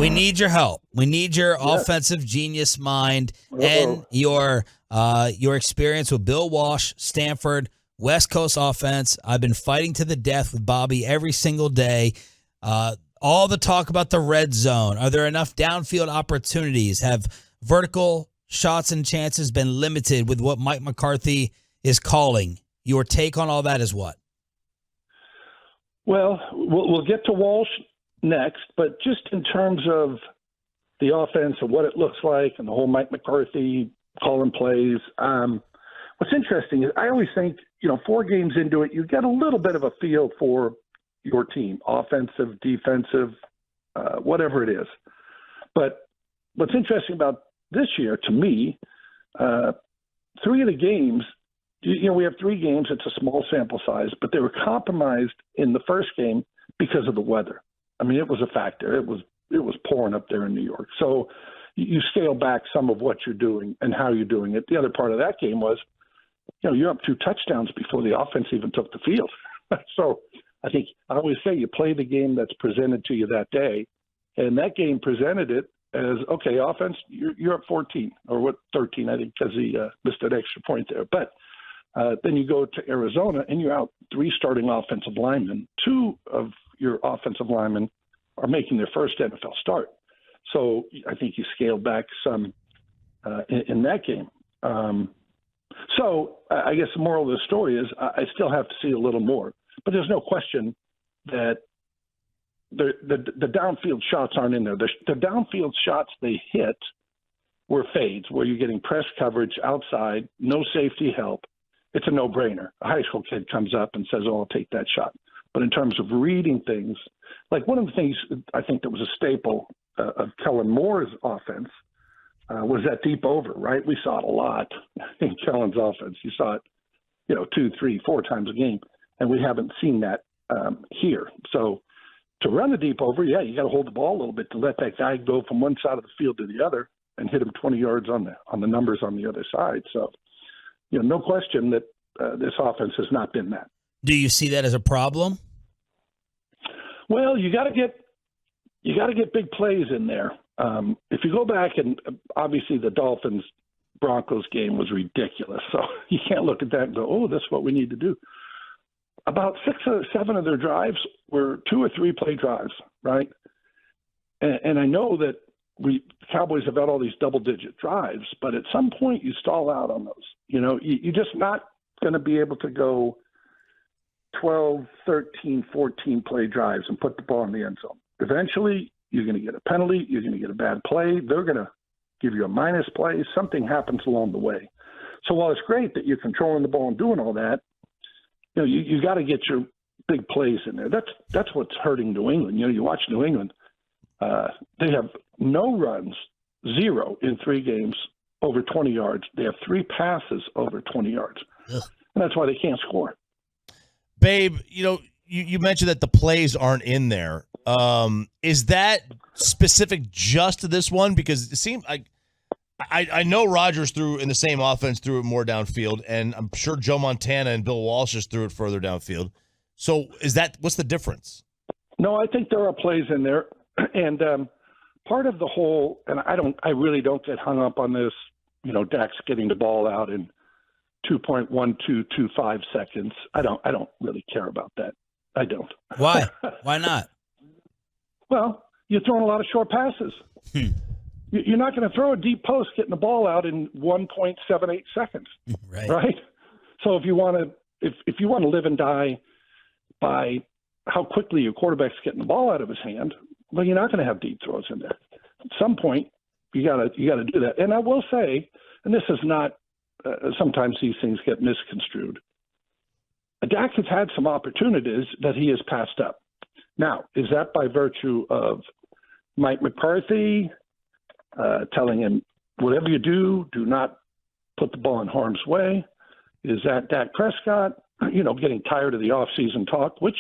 We need your help. We need your offensive genius mind and your experience with Bill Walsh, Stanford, West Coast offense. I've been fighting to the death with Bobby every single day. All the talk about the red zone. Are there enough downfield opportunities? Have vertical shots and chances been limited with what Mike McCarthy is calling? Your take on all that is what? Well, we'll get to Walsh next, but just in terms of the offense and what it looks like and the whole Mike McCarthy calling plays, what's interesting is I always think, 4 games into it, you get a little bit of a feel for your team, offensive, defensive, whatever it is. But what's interesting about this year, to me, 3 of the games, we have 3 games. It's a small sample size, but they were compromised in the first game because of the weather. I mean, it was a factor. It was pouring up there in New York. So you scale back some of what you're doing and how you're doing it. The other part of that game was, you're up 2 touchdowns before the offense even took the field. So I think I always say you play the game that's presented to you that day, and that game presented it as, okay, offense, you're up 14 or 13, I think, because he missed an extra point there. But then you go to Arizona and you're out 3 starting offensive linemen. 2 of your offensive linemen are making their first NFL start. So I think you scale back some in that game. So I guess the moral of the story is I still have to see a little more. But there's no question that the downfield shots aren't in there. The downfield shots they hit were fades, where you're getting press coverage outside, no safety help. It's a no-brainer. A high school kid comes up and says, I'll take that shot. But in terms of reading things, like one of the things I think that was a staple of Kellen Moore's offense was that deep over, right? We saw it a lot in Kellen's offense. You saw it, 2, 3, 4 times a game, and we haven't seen that here. So to run the deep over, you got to hold the ball a little bit to let that guy go from one side of the field to the other and hit him 20 yards on the numbers on the other side. So, no question that this offense has not been that. Do you see that as a problem? Well, you got to get big plays in there. If you go back and obviously the Dolphins-Broncos game was ridiculous. So you can't look at that and go, oh, that's what we need to do. About 6 or 7 of their drives were 2 or 3 play drives, right? And I know that the Cowboys have had all these double-digit drives, but at some point you stall out on those. You're just not going to be able to go 12, 13, 14 play drives and put the ball in the end zone. Eventually, you're going to get a penalty. You're going to get a bad play. They're going to give you a minus play. Something happens along the way. So while it's great that you're controlling the ball and doing all that, you got to get your big plays in there. That's what's hurting New England. You watch New England. They have no runs, 0 in 3 games over 20 yards. They have 3 passes over 20 yards. Ugh. And that's why they can't score. Babe, you mentioned that the plays aren't in there. Is that specific just to this one? Because it seemed like I know Rodgers threw in the same offense, threw it more downfield, and I'm sure Joe Montana and Bill Walsh just threw it further downfield. So what's the difference? No, I think there are plays in there. And part of the whole, and I really don't get hung up on this, Dak's getting the ball out in 2.1225 seconds. I don't really care about that. I don't. Why? Why not? Well, you're throwing a lot of short passes. You're not going to throw a deep post getting the ball out in 1.78 seconds. Right? So if you want to live and die by how quickly your quarterback's getting the ball out of his hand, well, you're not going to have deep throws in there. At some point, you got to do that. And I will say, and this is not sometimes these things get misconstrued. Dak has had some opportunities that he has passed up. Now, is that by virtue of Mike McCarthy telling him, whatever you do, do not put the ball in harm's way? Is that Dak Prescott, getting tired of the offseason talk, which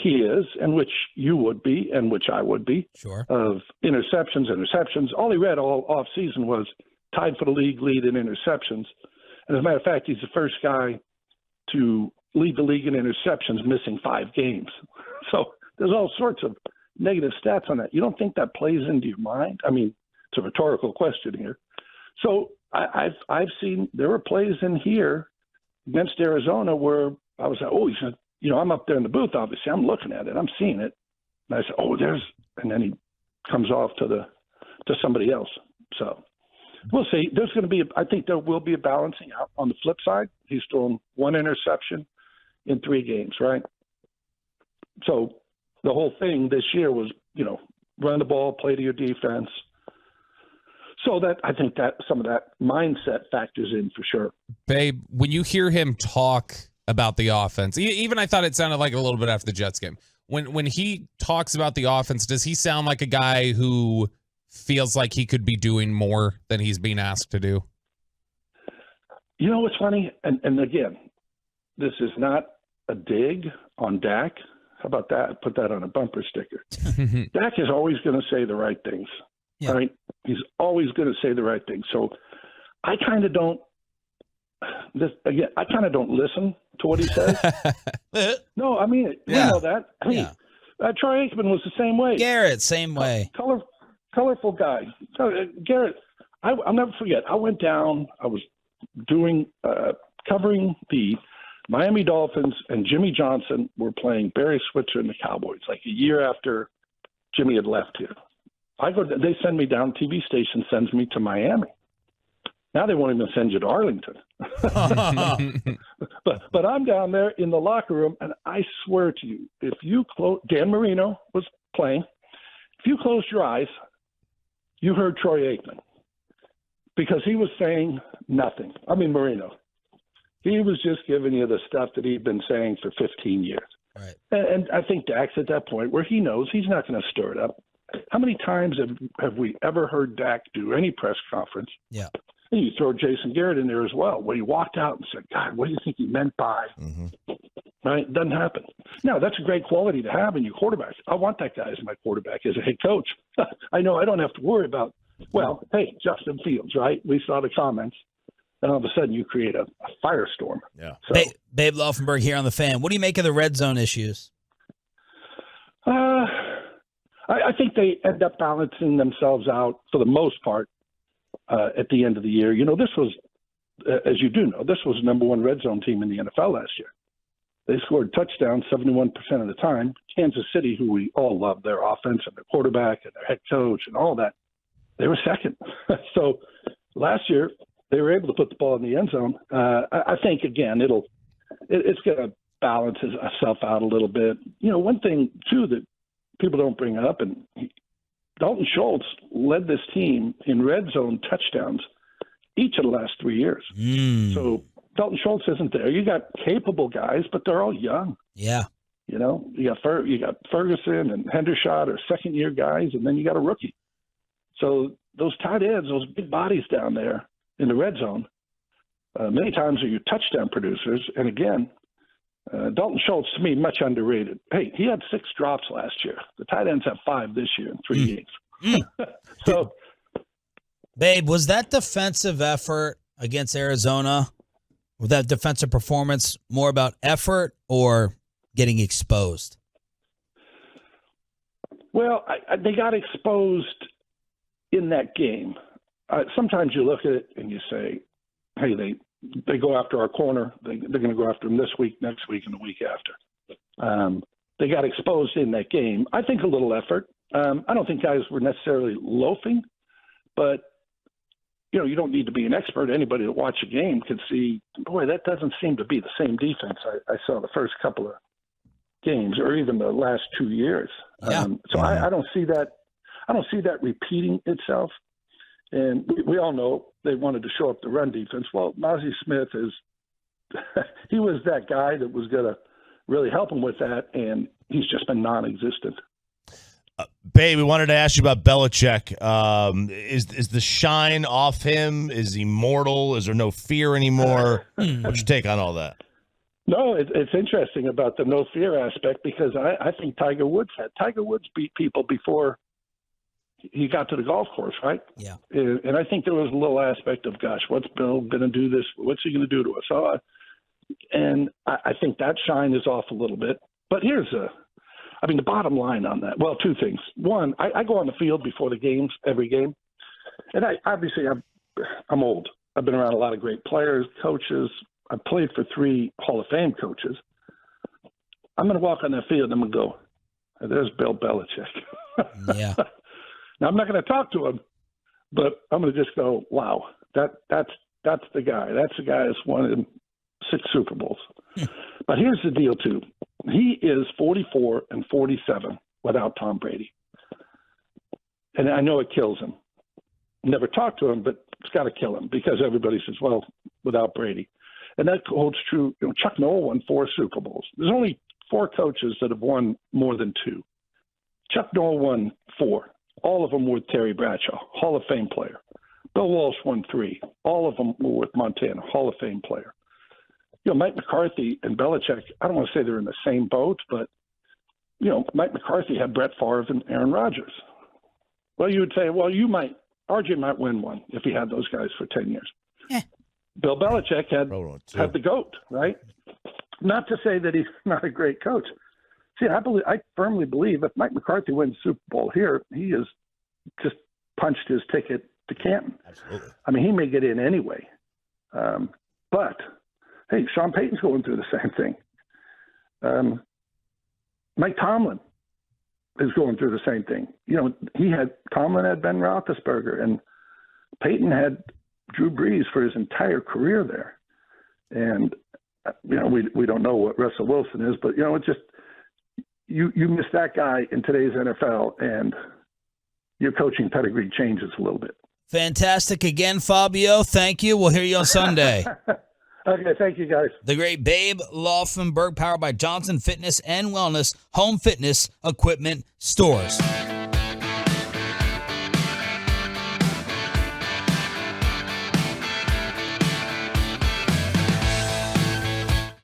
he is, and which you would be, and which I would be, sure, of interceptions. All he read all offseason was tied for the league lead in interceptions. And as a matter of fact, he's the first guy to lead the league in interceptions, missing 5 games. So there's all sorts of negative stats on that. You don't think that plays into your mind? I mean, it's a rhetorical question here. So I've seen there were plays in here against Arizona where I was like, oh, I'm up there in the booth. Obviously, I'm looking at it, I'm seeing it, and I said, oh, and then he comes off to somebody else. So we'll see. I think there will be a balancing out. On the flip side, he's thrown one interception in 3 games, right? So the whole thing this year was, run the ball, play to your defense. So that I think that some of that mindset factors in for sure. Babe, when you hear him talk about the offense, even I thought it sounded like a little bit after the Jets game. When he talks about the offense, does he sound like a guy who feels like he could be doing more than he's being asked to do? You know what's funny? And again, this is not a dig on Dak. How about that? Put that on a bumper sticker. Dak is always going to say the right things. Yeah. Right? He's always going to say the right thing. So I kind of don't listen to what he says. No, I mean, we know that. Hey, Troy Aikman was the same way. Garrett, same way. Colorful guy. Garrett, I'll never forget. I went down. I was doing covering the Miami Dolphins, and Jimmy Johnson were playing Barry Switzer and the Cowboys, like a year after Jimmy had left here. They send me down. TV station sends me to Miami. Now they won't even send you to Arlington. but I'm down there in the locker room, and I swear to you, if you Dan Marino was playing. If you closed your eyes, you heard Troy Aikman because he was saying nothing. I mean, Marino. He was just giving you the stuff that he'd been saying for 15 years. Right. And I think Dak's at that point where he knows he's not going to stir it up. How many times have we ever heard Dak do any press conference? Yeah. And you throw Jason Garrett in there as well, where he walked out and said, God, what do you think he meant by? Right? Doesn't happen. Now, that's a great quality to have in your quarterback. I want that guy as my quarterback, as a head coach. I know I don't have to worry about, hey, Justin Fields, right? We saw the comments. And all of a sudden you create a firestorm. Yeah. So, Babe Laufenberg here on The Fan. What do you make of the red zone issues? I think they end up balancing themselves out for the most part at the end of the year. This was, as you do know, this was the number 1 red zone team in the NFL last year. They scored touchdowns 71% of the time. Kansas City, who we all love, their offense and their quarterback and their head coach and all that, they were second. So last year they were able to put the ball in the end zone. I think, again, it's going to balance itself out a little bit. One thing, too, that people don't bring up, and Dalton Schultz led this team in red zone touchdowns each of the last 3 years. So Dalton Schultz isn't there. You got capable guys, but they're all young. Yeah. You got Ferguson and Hendershot are second-year guys, and then you got a rookie. So those tight ends, those big bodies down there in the red zone, many times are your touchdown producers. And again, Dalton Schultz, to me, much underrated. Hey, he had 6 drops last year. The tight ends have 5 this year in 3 games. So, Babe, was that defensive effort against Arizona, was that defensive performance more about effort or getting exposed? Well, they got exposed in that game. Sometimes you look at it and you say, hey, they go after our corner. They're going to go after him this week, next week, and the week after. They got exposed in that game. I think a little effort. I don't think guys were necessarily loafing, but, you don't need to be an expert. Anybody that watch a game can see, boy, that doesn't seem to be the same defense I saw the first couple of games or even the last 2 years. Yeah. So I don't see that. I don't see that repeating itself. And we all know they wanted to show up the run defense. Well, Mozzie Smith he was that guy that was going to really help him with that, and he's just been non-existent. Babe, we wanted to ask you about Belichick. Is the shine off him? Is he mortal? Is there no fear anymore? What's your take on all that? No, it's interesting about the no fear aspect because I think Tiger Woods beat people before he got to the golf course, right? Yeah. And I think there was a little aspect of, gosh, what's Bill going to do this? What's he going to do to us? So, and I think that shine is off a little bit. But I mean, the bottom line on that, well, two things. One, I go on the field before the games, every game. And I'm old. I've been around a lot of great players, coaches. I've played for 3 Hall of Fame coaches. I'm going to walk on that field and I'm going to go, there's Bill Belichick. Yeah. Now, I'm not going to talk to him, but I'm going to just go, wow, that's the guy. That's the guy that's won 6 Super Bowls. But here's the deal, too. He is 44-47 without Tom Brady. And I know it kills him. Never talked to him, but it's got to kill him because everybody says, well, without Brady. And that holds true. You know, Chuck Noll won 4 Super Bowls. There's only 4 coaches that have won more than 2. Chuck Noll won 4. All of them were with Terry Bradshaw, Hall of Fame player. Bill Walsh won 3. All of them were with Montana, Hall of Fame player. You know, Mike McCarthy and Belichick, I don't want to say they're in the same boat, but, you know, Mike McCarthy had Brett Favre and Aaron Rodgers. Well, you would say, well, RJ might win one if he had those guys for 10 years. Yeah. Had the GOAT, right? Not to say that he's not a great coach. See, I firmly believe if Mike McCarthy wins the Super Bowl here, he has just punched his ticket to Canton. Absolutely. I mean, he may get in anyway. But, hey, Sean Payton's going through the same thing. Mike Tomlin is going through the same thing. You know, Tomlin had Ben Roethlisberger, and Peyton had Drew Brees for his entire career there. And, you know, we don't know what Russell Wilson is, but, you know, it's just you miss that guy in today's NFL, and your coaching pedigree changes a little bit. Fantastic again, Fabio. Thank you. We'll hear you on Sunday. Okay, thank you, guys. The great Babe Laufenberg, powered by Johnson Fitness and Wellness Home Fitness Equipment Stores.